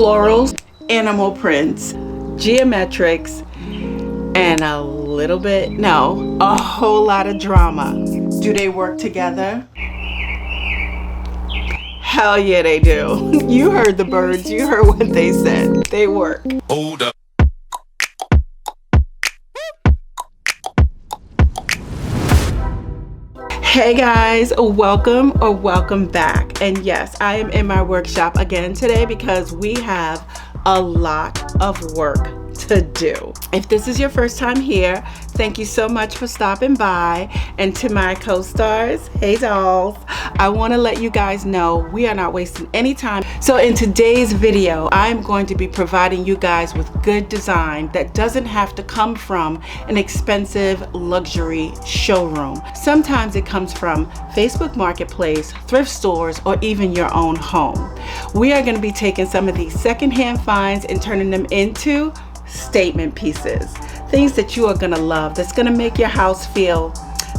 florals, animal prints, geometrics, and a whole lot of drama. Do they work together? Hell yeah, they do. You heard the birds, you heard what they said. They work. Hold up. Hey guys, welcome back. And yes, I am in my workshop again today because we have a lot of work to do. If this is your first time here, thank you so much for stopping by. And to my co-stars, hey dolls, I want to let you guys know we are not wasting any time. So in today's video, I'm going to be providing you guys with good design that doesn't have to come from an expensive luxury showroom. Sometimes it comes from Facebook Marketplace, thrift stores, or even your own home. We are going to be taking some of these secondhand finds and turning them into statement pieces, things that you are gonna love, that's gonna make your house feel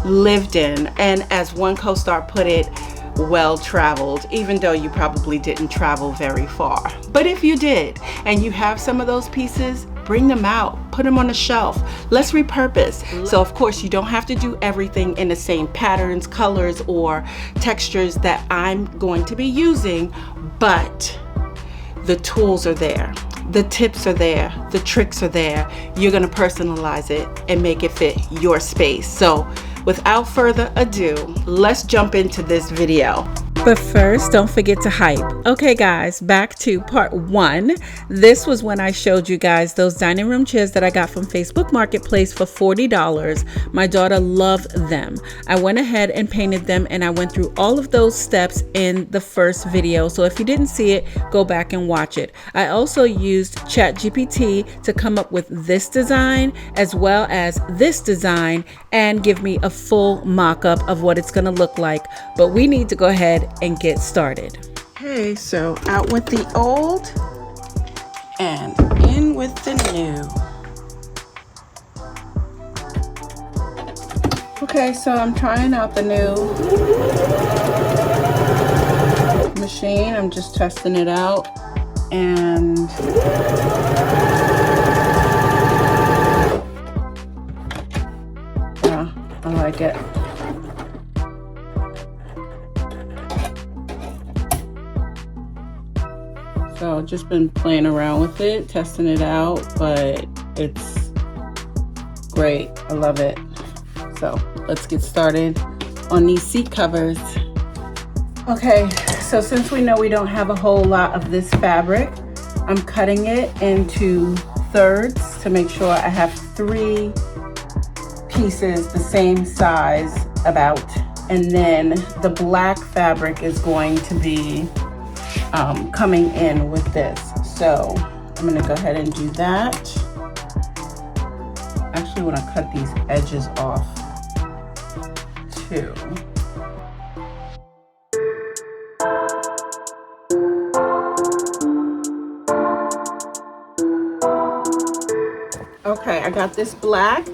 lived in, and as one co-star put it, well traveled, even though you probably didn't travel very far. But if you did and you have some of those pieces, bring them out, put them on the shelf. Let's repurpose. So of course you don't have to do everything in the same patterns, colors, or textures that I'm going to be using, but the tools are there. The tips are there, the tricks are there. You're gonna personalize it and make it fit your space. So without further ado, let's jump into this video. But first, don't forget to hype. Okay guys, back to part one. This was when I showed you guys those dining room chairs that I got from Facebook Marketplace for $40. My daughter loved them. I went ahead and painted them, and I went through all of those steps in the first video. So if you didn't see it, go back and watch it. I also used ChatGPT to come up with this design as well as this design and give me a full mock-up of what it's gonna look like. But we need to go ahead and get started. Okay, so out with the old and in with the new. Okay, so I'm trying out the new machine. I'm just testing it out, and yeah, I like it. So I've just been playing around with it, testing it out, but it's great. I love it. So let's get started on these seat covers. Okay, so since we know we don't have a whole lot of this fabric, I'm cutting it into thirds to make sure I have 3 pieces the same size about. And then the black fabric is going to be coming in with this. So I'm gonna go ahead and do that. Actually want to cut these edges off too. Okay, I got this black,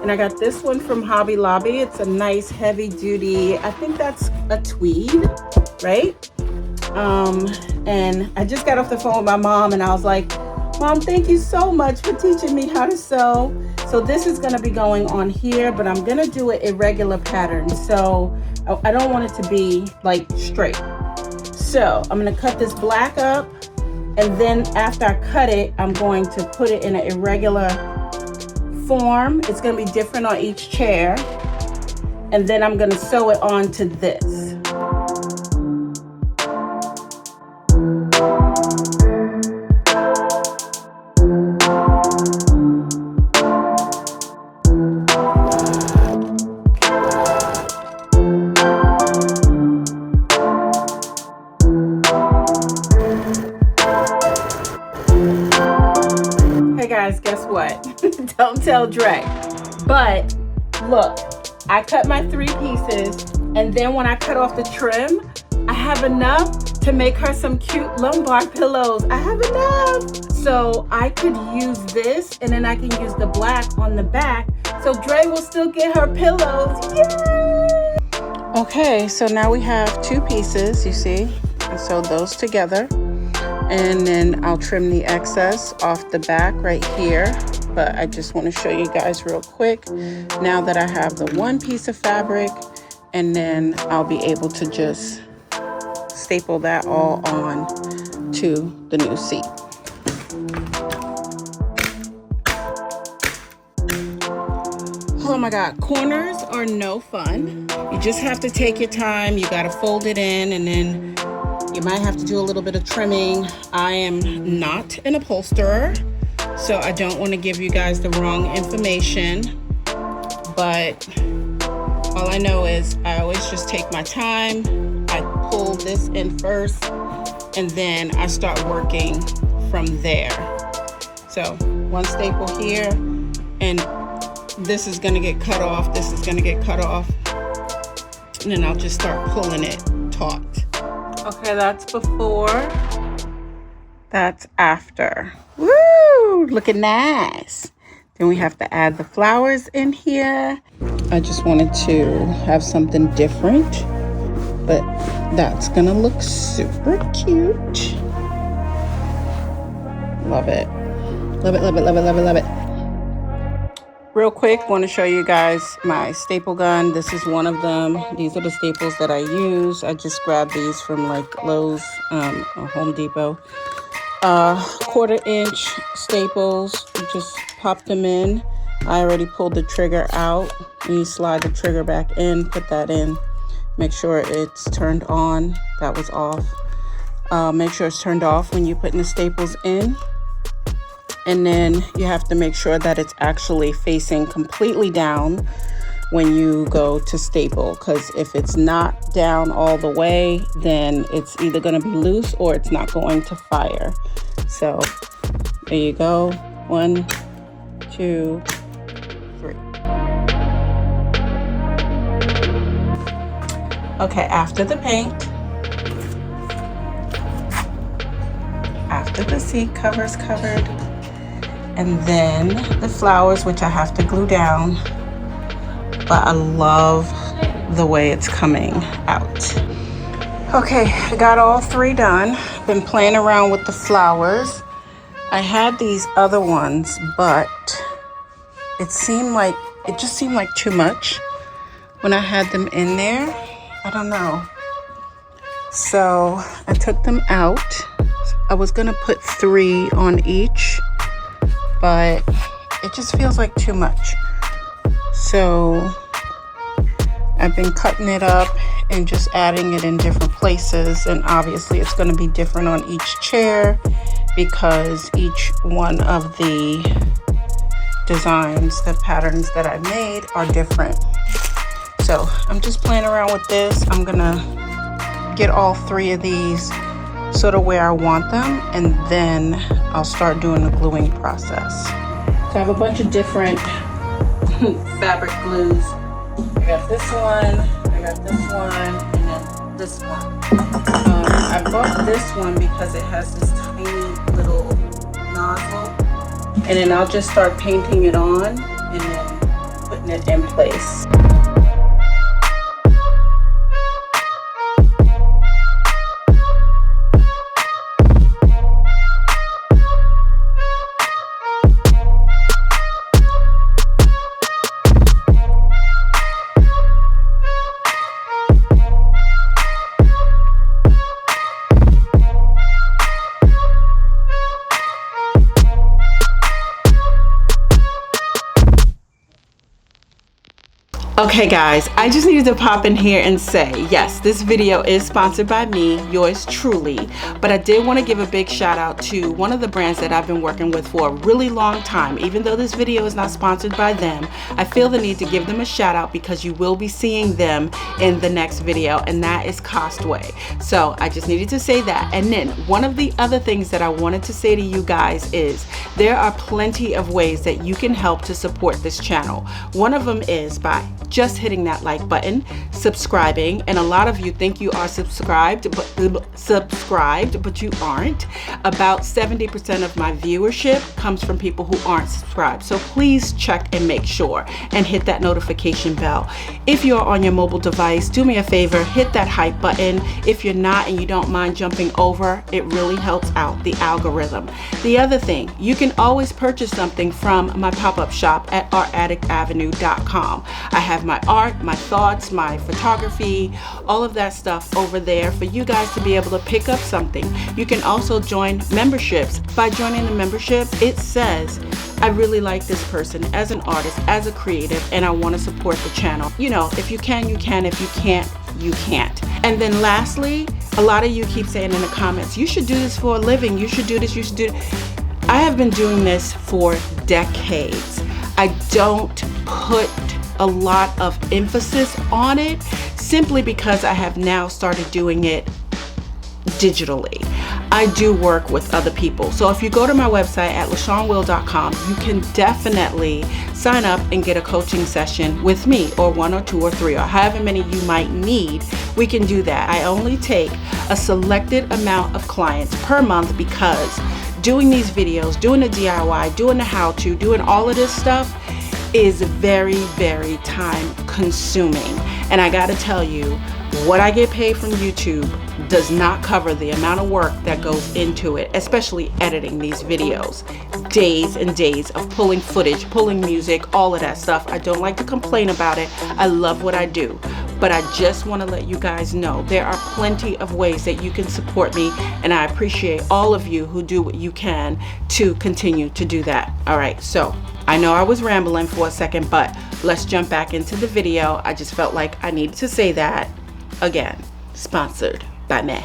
and I got this one from Hobby Lobby. It's a nice heavy duty, I think that's a tweed, right? And I just got off the phone with my mom, and I was like, Mom, thank you so much for teaching me how to sew. So this is gonna be going on here, but I'm gonna do an irregular pattern. So I don't want it to be like straight. So I'm gonna cut this black up, and then after I cut it, I'm going to put it in an irregular form. It's gonna be different on each chair. And then I'm gonna sew it onto this. Guess what? Don't tell Dre. But look, I cut my 3 pieces, and then when I cut off the trim, I have enough to make her some cute lumbar pillows. I have enough. So I could use this, and then I can use the black on the back, so Dre will still get her pillows. Yay! Okay, so now we have 2 pieces, you see, and sew those together. And then I'll trim the excess off the back right here. But I just want to show you guys real quick now that I have the one piece of fabric, and then I'll be able to just staple that all on to the new seat. Oh my God, corners are no fun. You just have to take your time. You got to fold it in, and then you might have to do a little bit of trimming. I am not an upholsterer, so I don't want to give you guys the wrong information, but all I know is I always just take my time. I pull this in first, and then I start working from there. So one staple here, and this is gonna get cut off, this is gonna get cut off, and then I'll just start pulling it taut. Okay, that's before, that's after. Woo, looking nice. Then we have to add the flowers in here. I just wanted to have something different, but that's gonna look super cute. Love it. Love it, love it, love it, love it, love it. Real quick, want to show you guys my staple gun. This is one of them. These are the staples that I use. I just grabbed these from like Lowe's or Home Depot. 1/4 inch staples, you just pop them in. I already pulled the trigger out. You slide the trigger back in, put that in. Make sure it's turned on. That was off. Make sure it's turned off when you're putting the staples in. And then you have to make sure that it's actually facing completely down when you go to staple, because if it's not down all the way, then it's either going to be loose or it's not going to fire. So there you go. 1, 2, 3. Okay, after the paint, after the seat cover's covered, and then the flowers, which I have to glue down, but I love the way it's coming out. Okay, I got all 3 done. Been playing around with the flowers. I had these other ones, but it just seemed like too much when I had them in there. I don't know. So I took them out. I was gonna put 3 on each, but it just feels like too much. So I've been cutting it up and just adding it in different places, and obviously it's going to be different on each chair because each one of the designs, the patterns that I made are different. So I'm just playing around with this. I'm gonna get all 3 of these sort of where I want them, and then I'll start doing the gluing process. So I have a bunch of different fabric glues. I got this one, I got this one, and then this one. I bought this one because it has this tiny little nozzle, and then I'll just start painting it on and then putting it in place. Okay guys, I just needed to pop in here and say, yes, this video is sponsored by me, yours truly, but I did want to give a big shout out to one of the brands that I've been working with for a really long time. Even though this video is not sponsored by them, I feel the need to give them a shout out because you will be seeing them in the next video, and that is COSTWAY. So I just needed to say that. And then one of the other things that I wanted to say to you guys is there are plenty of ways that you can help to support this channel. One of them is by just hitting that like button, subscribing, and a lot of you think you are subscribed, but you aren't. About 70% of my viewership comes from people who aren't subscribed. So please check and make sure and hit that notification bell. If you're on your mobile device, do me a favor, hit that hype button. If you're not and you don't mind jumping over, it really helps out the algorithm. The other thing, you can always purchase something from my pop-up shop at artaddictavenue.com. I have my art, my thoughts, my photography, all of that stuff over there for you guys to be able to pick up something. You can also join memberships. By joining the membership, it says, I really like this person as an artist, as a creative, and I want to support the channel. You know, if you can, you can. If you can't, you can't. And then lastly, a lot of you keep saying in the comments, you should do this for a living. You should do this. You should do it. I have been doing this for decades. I don't put a lot of emphasis on it simply because I have now started doing it digitally. I do work with other people. So if you go to my website at LaShawnWill.com, you can definitely sign up and get a coaching session with me, or 1 or 2 or 3 or however many you might need. We can do that. I only take a selected amount of clients per month because doing these videos, doing the DIY, doing the how-to, doing all of this stuff is very, very time consuming. And I gotta tell you, what I get paid from YouTube does not cover the amount of work that goes into it, especially editing these videos. Days and days of pulling footage, pulling music, all of that stuff. I don't like to complain about it. I love what I do. But I just want to let you guys know there are plenty of ways that you can support me, and I appreciate all of you who do what you can to continue to do that. All right, so I know I was rambling for a second, but let's jump back into the video. I just felt like I needed to say that. Again, sponsored by me.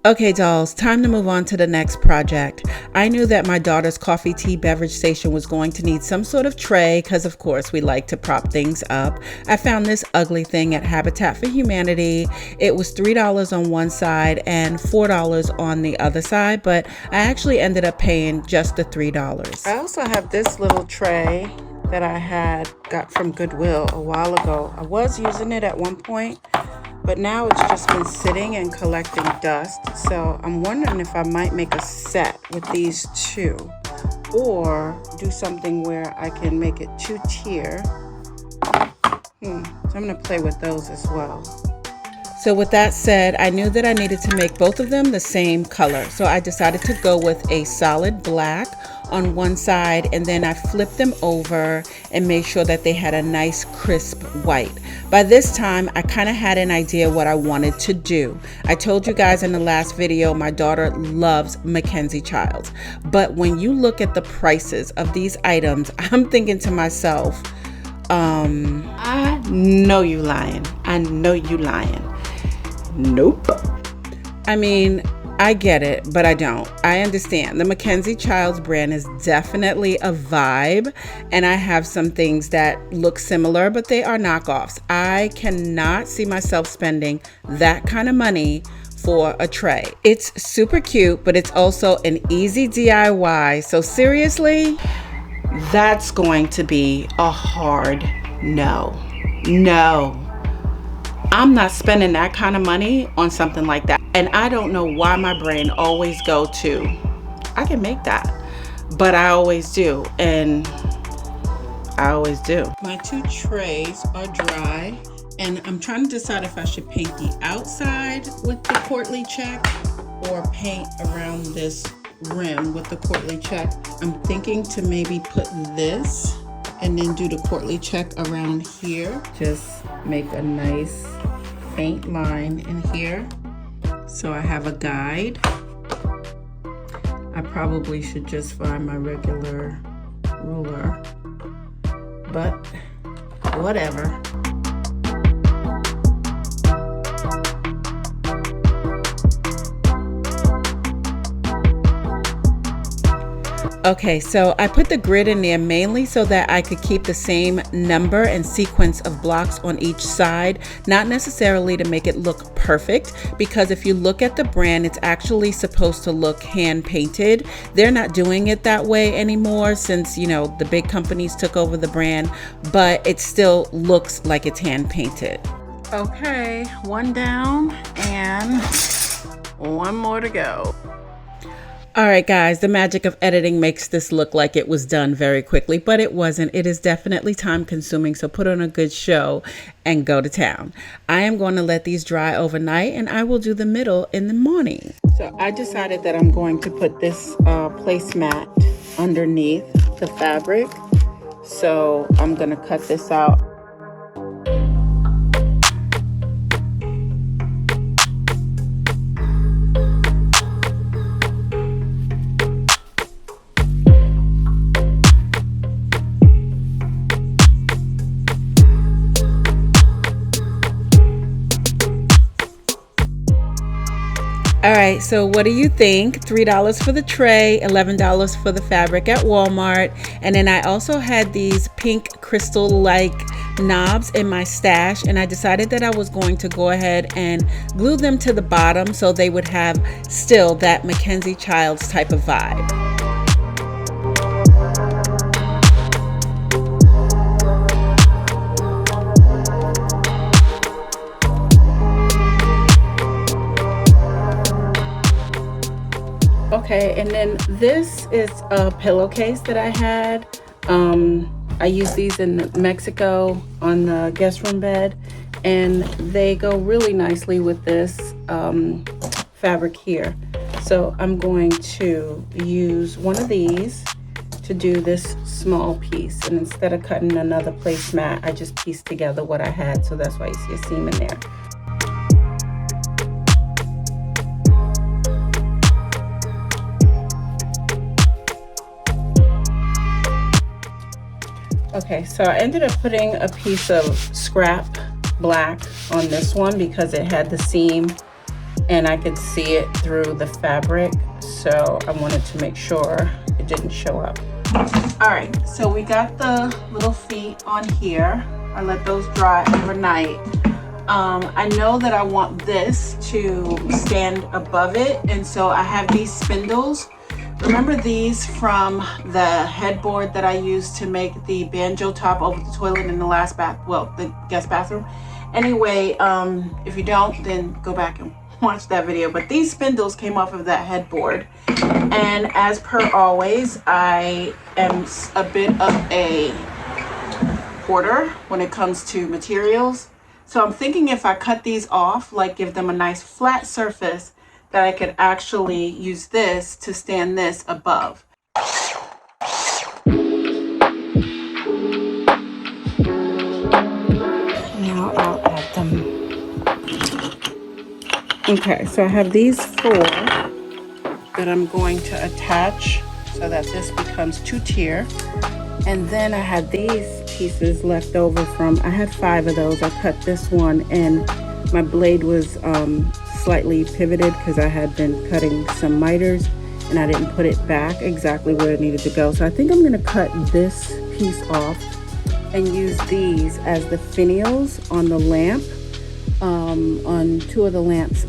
Okay, dolls, time to move on to the next project. I knew that my daughter's coffee tea beverage station was going to need some sort of tray because, of course, we like to prop things up. I found this ugly thing at Habitat for Humanity. It was $3 on one side and $4 on the other side, but I actually ended up paying just the $3. I also have this little tray that I got from Goodwill a while ago. I was using it at one point, but now it's just been sitting and collecting dust. So I'm wondering if I might make a set with these two, or do something where I can make it 2-tier. So I'm gonna play with those as well. So with that said, I knew that I needed to make both of them the same color. So I decided to go with a solid black on one side, and then I flipped them over and made sure that they had a nice crisp white. By this time, I kind of had an idea what I wanted to do. I told you guys in the last video, my daughter loves Mackenzie Childs. But when you look at the prices of these items, I'm thinking to myself, I know you lying. I know you lying. Nope. I mean, I get it, but I don't. I understand. The Mackenzie Childs brand is definitely a vibe, and I have some things that look similar, but they are knockoffs. I cannot see myself spending that kind of money for a tray. It's super cute, but it's also an easy DIY. So seriously, that's going to be a hard no. No. I'm not spending that kind of money on something like that. And I don't know why my brain always go to, I can make that. But I always do. And I always do. My two trays are dry. And I'm trying to decide if I should paint the outside with the portly check or paint around this rim with the portly check. I'm thinking to maybe put this and then do the portly check around here. Just make a nice faint line in here. So I have a guide. I probably should just find my regular ruler, but whatever. Okay, so I put the grid in there mainly so that I could keep the same number and sequence of blocks on each side, not necessarily to make it look perfect, because if you look at the brand, it's actually supposed to look hand painted. They're not doing it that way anymore since, you know, the big companies took over the brand, but it still looks like it's hand painted. Okay, one down and one more to go. All right, guys, the magic of editing makes this look like it was done very quickly, but it wasn't. It is definitely time consuming, so put on a good show and go to town. I am going to let these dry overnight, and I will do the middle in the morning. So I decided that I'm going to put this placemat underneath the fabric. So I'm going to cut this out. All right, so what do you think? $3 for the tray, $11 for the fabric at Walmart. And then I also had these pink crystal-like knobs in my stash, and I decided that I was going to go ahead and glue them to the bottom so they would have still that Mackenzie Childs type of vibe. Okay, and then this is a pillowcase that I had. I use these in Mexico on the guest room bed, and they go really nicely with this fabric here. So I'm going to use one of these to do this small piece, and instead of cutting another placemat, I just pieced together what I had, so that's why you see a seam in there. Okay, so I ended up putting a piece of scrap black on this one because it had the seam and I could see it through the fabric, so I wanted to make sure it didn't show up. All right, so we got the little feet on here. I let those dry overnight. I know that I want this to stand above it, and so I have these spindles. Remember these from the headboard that I used to make the banjo top over the toilet in the last the guest bathroom? Anyway, if you don't, then go back and watch that video. But these spindles came off of that headboard. And as per always, I am a bit of a hoarder when it comes to materials. So I'm thinking if I cut these off, like give them a nice flat surface, that I could actually use this to stand this above. Now I'll add them. Okay, so I have these 4 that I'm going to attach so that this becomes 2-tier. And then I had these pieces left over from, I had 5 of those. I cut this one and my blade was slightly pivoted because I had been cutting some miters and I didn't put it back exactly where it needed to go. So I think I'm going to cut this piece off and use these as the finials on the lamp, on 2 of the lamps.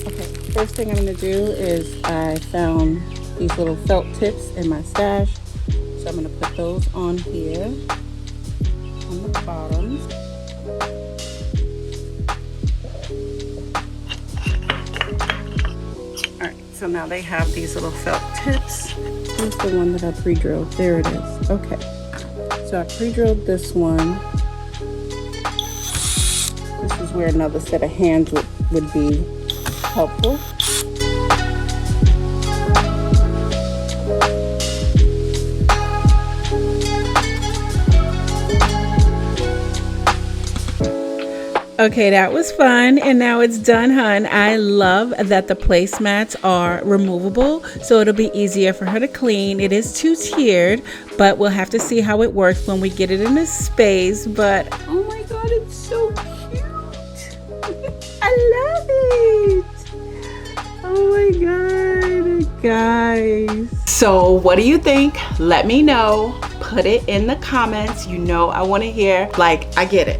Okay, first thing I'm going to do is I found these little felt tips in my stash. So I'm going to put those on here on the bottoms. So now they have these little felt tips. Here's the one that I pre-drilled. There it is. Okay. So I pre-drilled this one. This is where another set of hands would be helpful. Okay, that was fun, and now it's done, hun. I love that the placemats are removable, so it'll be easier for her to clean. It is 2-tiered, but we'll have to see how it works when we get it in a space. But oh my god, it's so cute. I love it. Oh my god. guys. So what do you think? Let me know. Put it in the comments. You know I want to hear. Like, I get it.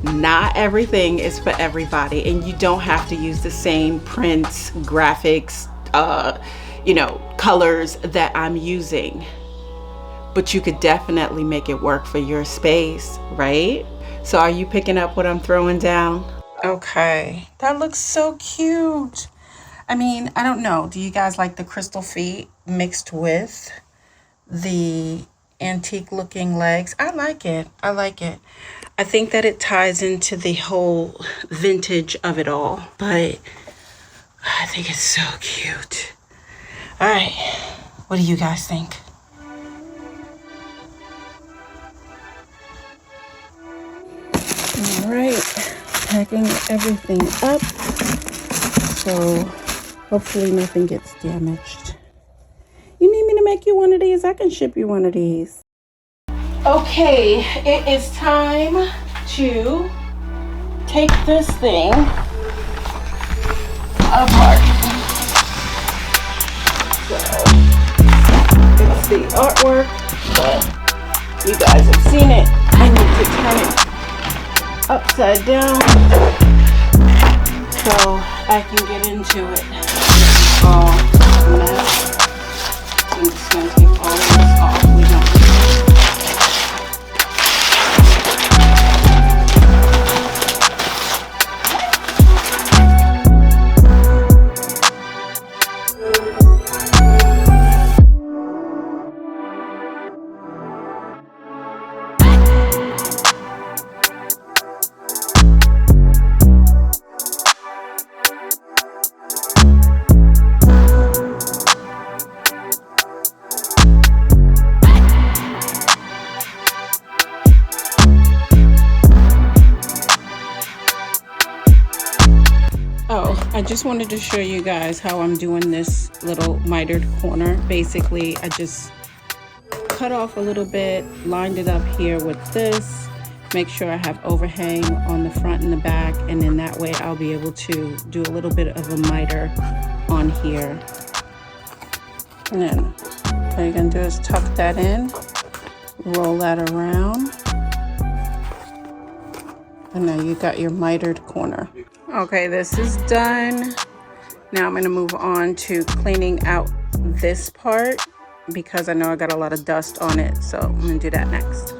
Not everything is for everybody, and you don't have to use the same prints, graphics, you know, colors that I'm using. But you could definitely make it work for your space, right? So are you picking up what I'm throwing down? Okay, that looks so cute. I mean, I don't know. Do you guys like the crystal feet mixed with the antique looking legs? I like it. I like it. I think that it ties into the whole vintage of it all, but I think it's so cute. All right, what do you guys think? All right, packing everything up, so hopefully nothing gets damaged. You need me to make you one of these? I can ship you one of these. Okay, it is time to take this thing apart. So, it's the artwork, but you guys have seen it. I need to turn it upside down so I can get into it. Oh, mess. I'm just going to take all of this off. We don't. I just wanted to show you guys how I'm doing this little mitered corner. Basically, I just cut off a little bit, lined it up here with this, make sure I have overhang on the front and the back, and then that way I'll be able to do a little bit of a miter on here. And then what you're gonna do is tuck that in, roll that around, and now you got your mitered corner. Okay, this is done. Now I'm going to move on to cleaning out this part because I know I got a lot of dust on it. So I'm going to do that next.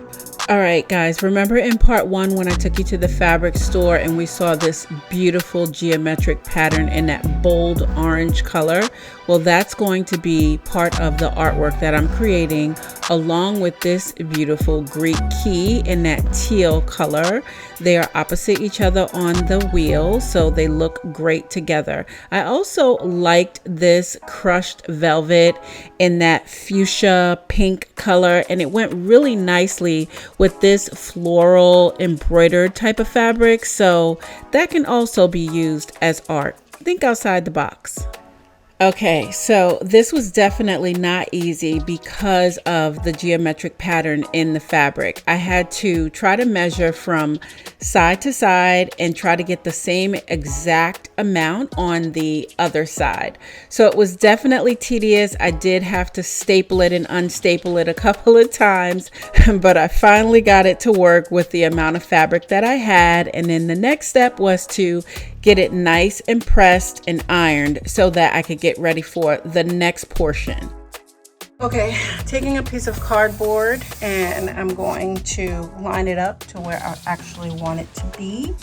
All right, guys, remember in part one when I took you to the fabric store and we saw this beautiful geometric pattern in that bold orange color? Well, that's going to be part of the artwork that I'm creating along with this beautiful Greek key in that teal color. They are opposite each other on the wheel, so they look great together. I also liked this crushed velvet in that fuchsia pink color, and it went really nicely with this floral embroidered type of fabric, so that can also be used as art. Think outside the box. Okay, so this was definitely not easy because of the geometric pattern in the fabric. I had to try to measure from side to side and try to get the same exact amount on the other side. So it was definitely tedious. I did have to staple it and unstaple it a couple of times, but I finally got it to work with the amount of fabric that I had. And then the next step was to get it nice and pressed and ironed so that I could get ready for the next portion. Okay, taking a piece of cardboard and I'm going to line it up to where I actually want it to be.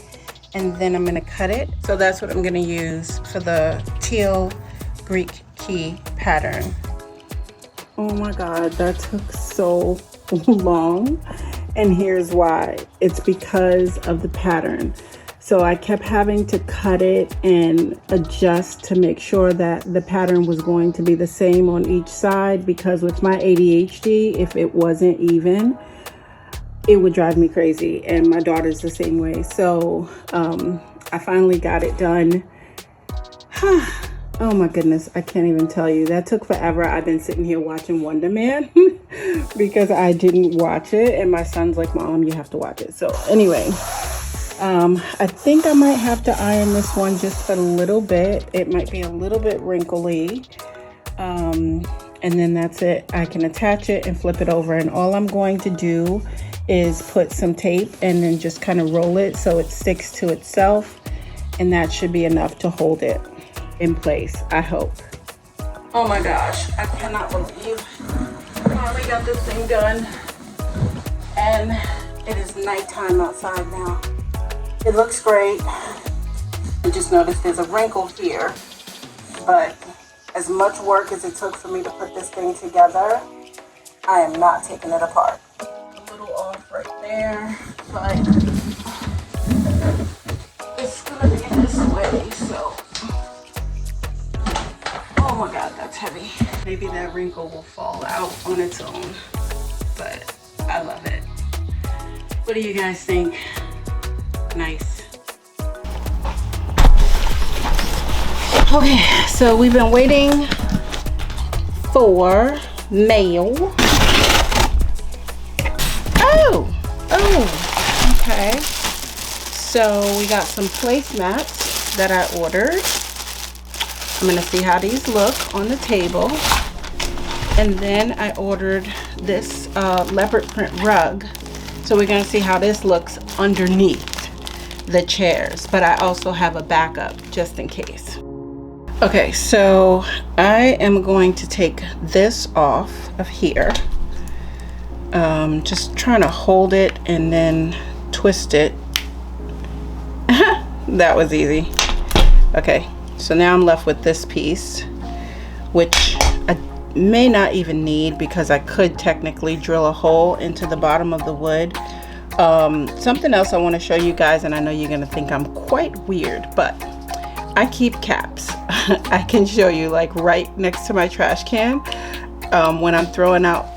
And then I'm gonna cut it. So that's what I'm gonna use for the teal Greek key pattern. Oh my God, that took so long. And here's why. It's because of the pattern. So I kept having to cut it and adjust to make sure that the pattern was going to be the same on each side, because with my ADHD, if it wasn't even, it would drive me crazy. And my daughter's the same way. So I finally got it done. Oh my goodness, I can't even tell you. That took forever. I've been sitting here watching Wonder Man because I didn't watch it. And my son's like, Mom, you have to watch it. So anyway. I think I might have to iron this one just a little bit. It might be a little bit wrinkly. And then that's it. I can attach it and flip it over, and all I'm going to do is put some tape and then just kind of roll it so it sticks to itself, and that should be enough to hold it in place, I hope. Oh my gosh, I cannot believe I finally got this thing done, and it is nighttime outside now. It looks great. I just noticed there's a wrinkle here, but as much work as it took for me to put this thing together, I am not taking it apart. A little off right there, but it's gonna be this way, so. Oh my God, that's heavy. Maybe that wrinkle will fall out on its own, but I love it. What do you guys think? Nice. Okay, so we've been waiting for mail. Oh, okay. So we got some placemats that I ordered. I'm gonna see how these look on the table. And then I ordered this leopard print rug. So we're gonna see how this looks underneath the chairs, but I also have a backup just in case. Okay, so I am going to take this off of here. Just trying to hold it and then twist it. That was easy. Okay, so now I'm left with this piece, which I may not even need because I could technically drill a hole into the bottom of the wood. Something else I want to show you guys, and I know you're gonna think I'm quite weird, but I keep caps. I can show you, like right next to my trash can, when I'm throwing out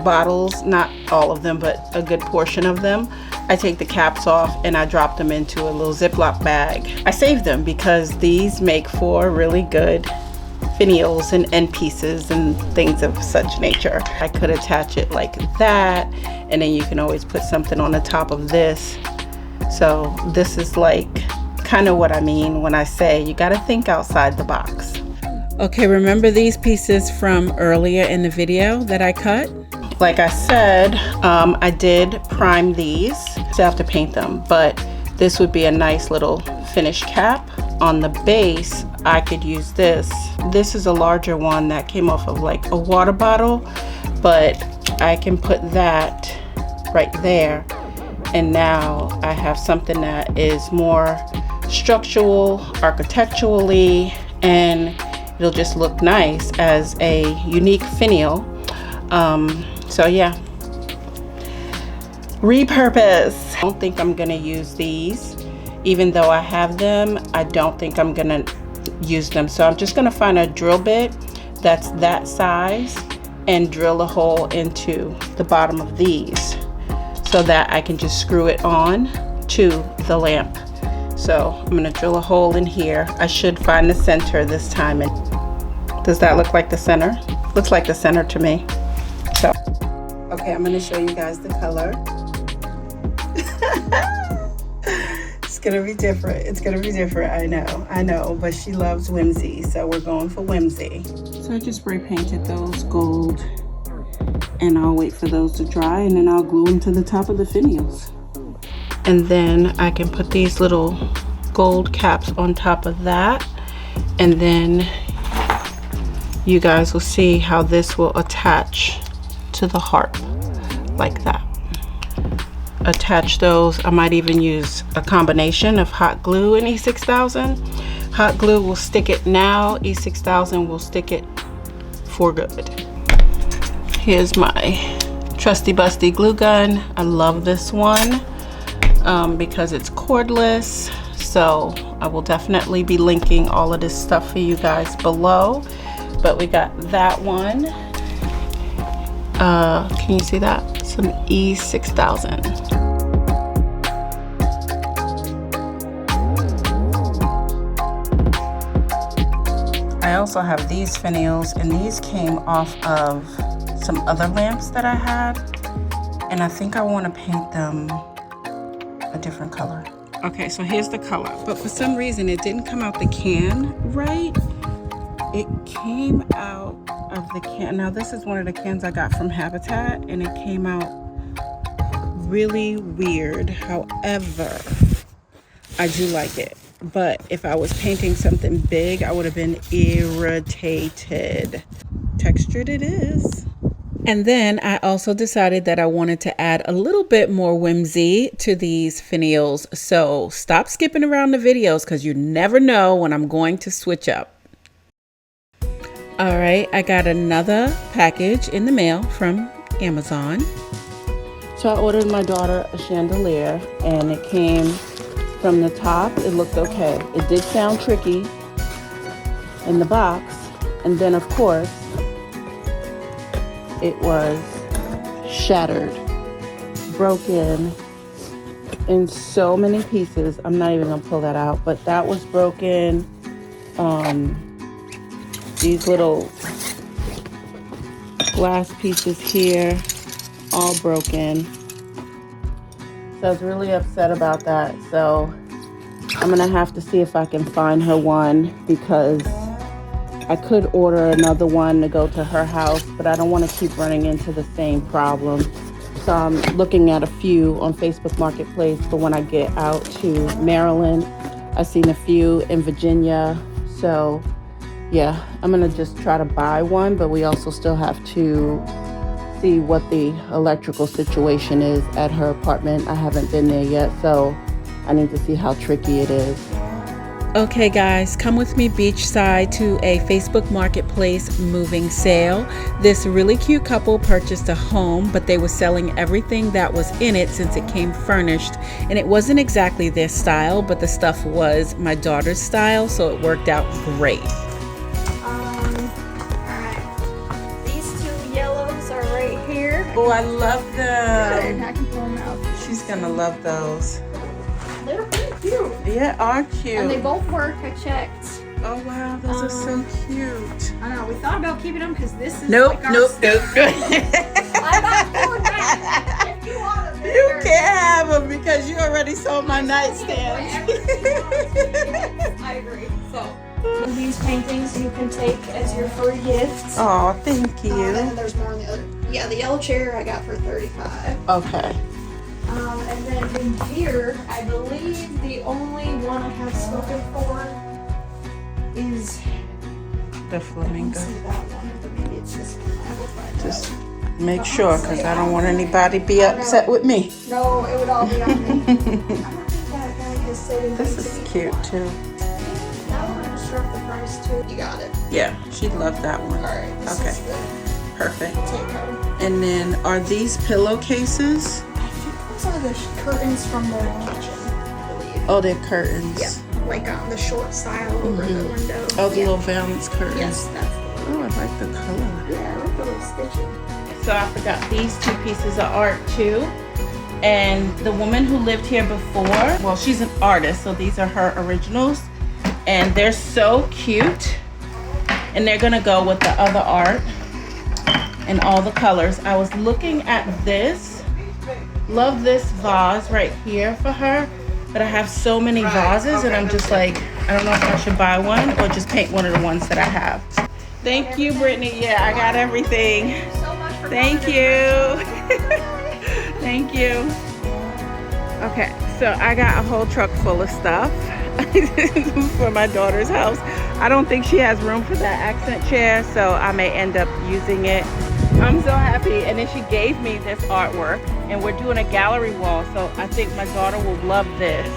bottles, not all of them, but a good portion of them, I take the caps off and I drop them into a little Ziploc bag. I save them because these make for really good finials and end pieces and things of such nature. I could attach it like that, and then you can always put something on the top of this. So this is like kind of what I mean when I say you got to think outside the box. Okay, remember these pieces from earlier in the video that I cut? Like I said, I did prime these. Still have to paint them, but this would be a nice little finished cap. On the base, I could use this. This is a larger one that came off of like a water bottle, but I can put that right there. And now I have something that is more structural, architecturally, and it'll just look nice as a unique finial. So yeah, repurpose. I don't think I'm gonna use these. Even though I have them, I don't think I'm gonna use them. So I'm just gonna find a drill bit that's that size and drill a hole into the bottom of these so that I can just screw it on to the lamp. So I'm gonna drill a hole in here. I should find the center this time. And does that look like the center? Looks like the center to me. So, okay, I'm gonna show you guys the color. It's gonna be different. It's gonna be different, I know, but she loves whimsy, so we're going for whimsy. So I just spray painted those gold, and I'll wait for those to dry, and then I'll glue them to the top of the finials. And then I can put these little gold caps on top of that, and then you guys will see how this will attach to the harp like that. Attach those. I might even use a combination of hot glue and E6000. Hot glue will stick it now, E6000 will stick it for good. Here's my trusty busty glue gun. I love this one because it's cordless. So I will definitely be linking all of this stuff for you guys below. But we got that one. Can you see that? Some E6000. I also have these finials, and these came off of some other lamps that I had, and I think I want to paint them a different color. Okay, so here's the color, but for some reason it didn't come out the can right. It came out of the can. Now this is one of the cans I got from Habitat, and it came out really weird. However, I do like it. But if I was painting something big, I would have been irritated. Textured it is. And then I also decided that I wanted to add a little bit more whimsy to these finials. So stop skipping around the videos because you never know when I'm going to switch up. All right, I got another package in the mail from Amazon. So I ordered my daughter a chandelier, and it came from the top. It looked okay. It did sound tricky in the box. And then of course, it was shattered, broken in so many pieces. I'm not even gonna pull that out, but that was broken. These little glass pieces here, all broken. So I was really upset about that. So I'm gonna have to see if I can find her one, because I could order another one to go to her house, but I don't want to keep running into the same problem. So I'm looking at a few on Facebook Marketplace for when I get out to Maryland. I've seen a few in Virginia. So yeah, I'm gonna just try to buy one, but we also still have to see what the electrical situation is at her apartment. I haven't been there yet, so I need to see how tricky it is. Okay guys, come with me beachside to a Facebook Marketplace moving sale. This really cute couple purchased a home, but they were selling everything that was in it since it came furnished. And it wasn't exactly their style, but the stuff was my daughter's style, so it worked out great. Alright. These two yellows are right here. Oh, I love them. Good, I can pull them out. She's gonna love those. They're pretty cute. Yeah, are cute. And they both work, I checked. Oh wow, those are so cute. I know, we thought about keeping them because this is Nope, like our nope. I'm not doing that. If you want them, You can't have them because you already sold my nightstand. I agree. So these paintings you can take as your free gifts. Oh, thank you. And there's more on the other. Yeah, the yellow chair I got for $35. Okay. And then in here, I believe the only one I have spoken for is The flamingo. that one, but maybe it's this one. I will find Just out. make sure, because I don't want anybody to be upset with me. No, it would all be on me. I don't think that guy has said This is cute too. That one just dropped the price too. You got it. Yeah, she'd love that one. Alright, this Okay. is the Perfect. take home. And then are these pillowcases? I think those are the curtains from the kitchen, I believe. Oh, they're curtains. Yeah, like the short style over the window. Oh, the yeah. little valance curtains. Yes, that's the one. Oh, I like the color. Yeah, I like the little stitching. So I forgot these two pieces of art too. And the woman who lived here before, well, she's an artist, so these are her originals. And they're so cute. And they're gonna go with the other art and all the colors. I was looking at this. Love this vase right here for her. But I have so many vases and I'm just like, I don't know if I should buy one or just paint one of the ones that I have. Thank you, Brittany. Yeah, I got everything. Thank you so much for Thank coming. you. Thank you. Okay, so I got a whole truck full of stuff for my daughter's house. I don't think she has room for that accent chair, so I may end up using it. I'm so happy. And then she gave me this artwork, and we're doing a gallery wall, so I think my daughter will love this.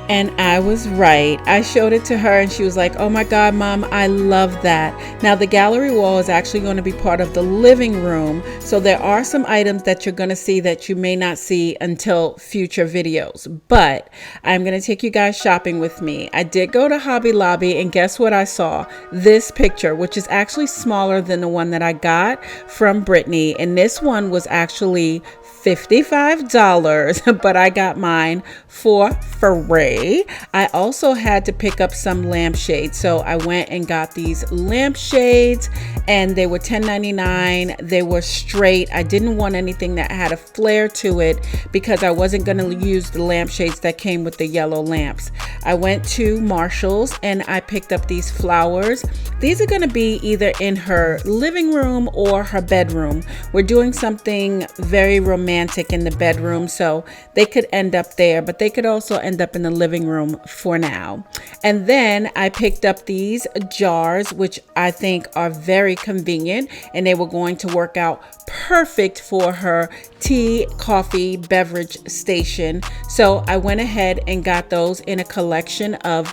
And I was right. I showed it to her and she was like, oh my God, Mom, I love that. Now the gallery wall is actually going to be part of the living room. So there are some items that you're going to see that you may not see until future videos. But I'm going to take you guys shopping with me. I did go to Hobby Lobby and guess what I saw? This picture, which is actually smaller than the one that I got from Brittany. And this one was actually $55, but I got mine for free. I also had to pick up some lampshades, so I went and got these lampshades, and they were $10.99. They were straight. I didn't want anything that had a flare to it because I wasn't going to use the lampshades that came with the yellow lamps. I went to Marshall's and I picked up these flowers. These are going to be either in her living room or her bedroom. We're doing something very romantic in the bedroom, so they could end up there, but they could also end up in the living room for now. And then I picked up these jars, which I think are very convenient, and they were going to work out perfect for her tea, coffee, beverage station. So I went ahead and got those in a collection of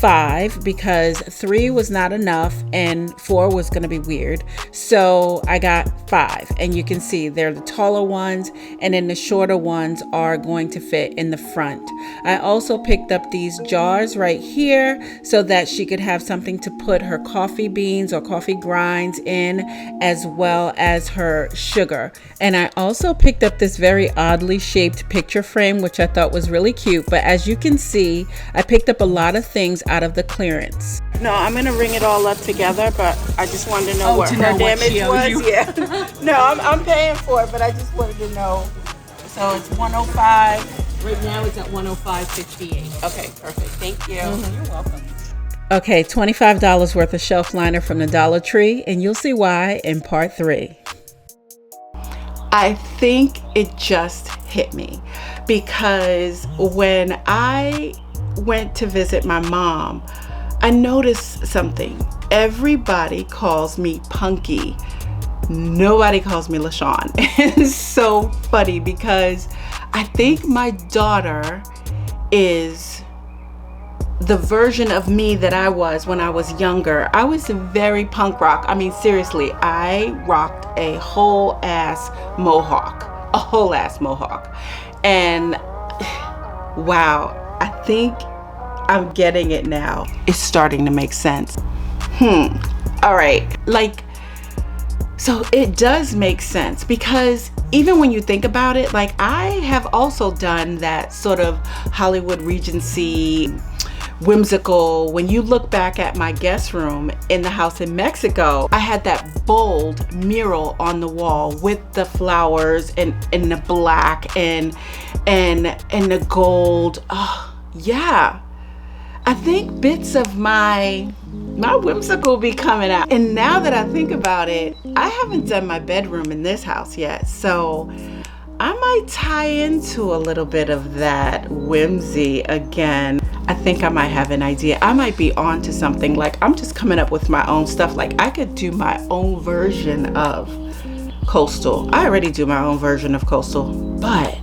5 because 3 was not enough and 4 was going to be weird. So I got 5, and you can see they're the taller ones, and then the shorter ones are going to fit in the front. I also picked up these jars right here so that she could have something to put her coffee beans or coffee grinds in, as well as her sugar. And I also picked up this very oddly shaped picture frame, which I thought was really cute. But as you can see, I picked up a lot of things out of the clearance. No, I'm gonna ring it all up together, but I just wanted to know what her damage was. Yeah. No, I'm paying for it, but I just wanted to know. So it's 105. Right now it's at 105.58. Okay, perfect. Thank you. You're welcome. Okay, $25 worth of shelf liner from the Dollar Tree, and you'll see why in part 3. I think it just hit me because when I went to visit my mom, I noticed something. Everybody calls me Punky. Nobody calls me LaShawn. It's so funny because I think my daughter is the version of me that I was when I was younger. I was very punk rock. I mean, seriously, I rocked a whole ass mohawk. And wow, I think I'm getting it now. It's starting to make sense. All right. So it does make sense because even when you think about it, like I have also done that sort of Hollywood Regency whimsical. When you look back at my guest room in the house in Mexico, I had that bold mural on the wall with the flowers and the black and the gold. Oh, yeah. I think bits of my whimsical be coming out. And now that I think about it, I haven't done my bedroom in this house yet. So I might tie into a little bit of that whimsy again. I think I might have an idea. I might be on to something. Like I'm just coming up with my own stuff. Like I could do my own version of coastal. I already do my own version of coastal, but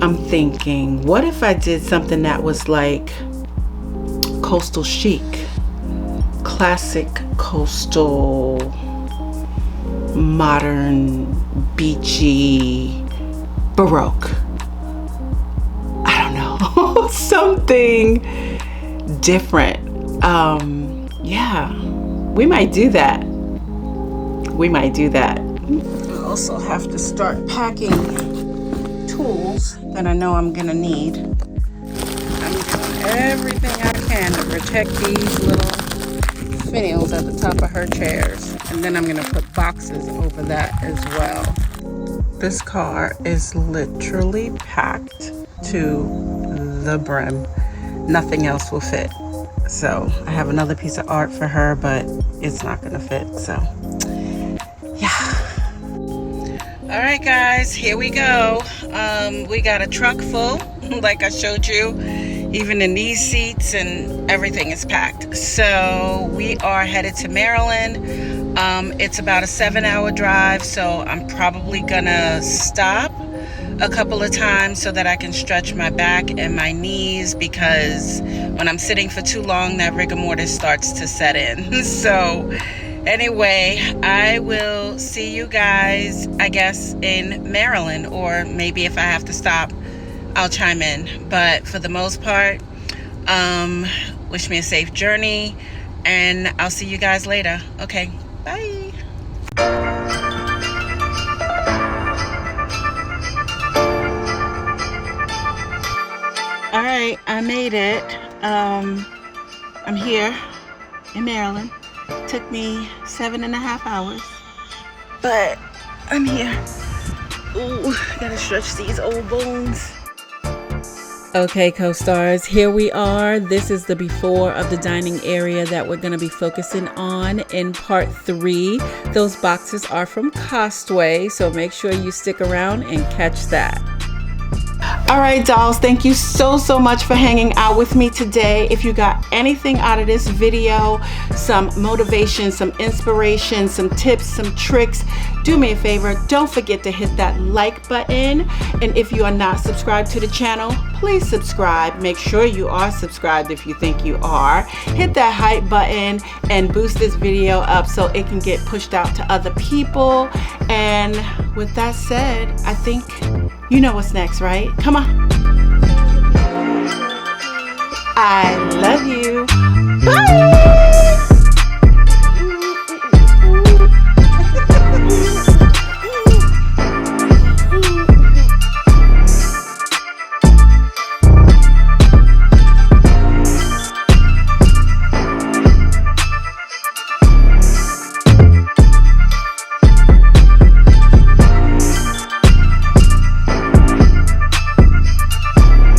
I'm thinking, what if I did something that was like coastal chic, classic coastal, modern, beachy, baroque. I don't know, something different. Yeah, we might do that. I also have to start packing tools that I know I'm gonna need. I'm doing everything I can to protect these little finials at the top of her chairs, and then I'm gonna put boxes over that as well. This car is literally packed to the brim. Nothing else will fit. So I have another piece of art for her, but it's not gonna fit. So yeah. All right, guys, here we go. We got a truck full, like I showed you. Even in these seats and everything is packed. So we are headed to Maryland. It's about a 7-hour drive, so I'm probably gonna stop a couple of times so that I can stretch my back and my knees, because when I'm sitting for too long, that rigor mortis starts to set in. So anyway, I will see you guys, I guess, in Maryland, or maybe if I have to stop, I'll chime in. But for the most part, wish me a safe journey, and I'll see you guys later. Okay, bye. right, I made it. I'm here in Maryland. Took me 7.5 hours, but I'm here. Ooh, gotta stretch these old bones. Okay, co-stars, here we are. This is the before of the dining area that we're going to be focusing on in part 3. Those boxes are from COSTWAY, so make sure you stick around and catch that. All right, dolls, thank you so much for hanging out with me today. If you got anything out of this video, some motivation, some inspiration, some tips, some tricks, do me a favor, don't forget to hit that like button. And if you are not subscribed to the channel, please subscribe. Make sure you are subscribed if you think you are. Hit that hype button and boost this video up so it can get pushed out to other people. And with that said, I think you know what's next, right? Come on. I love you. Bye.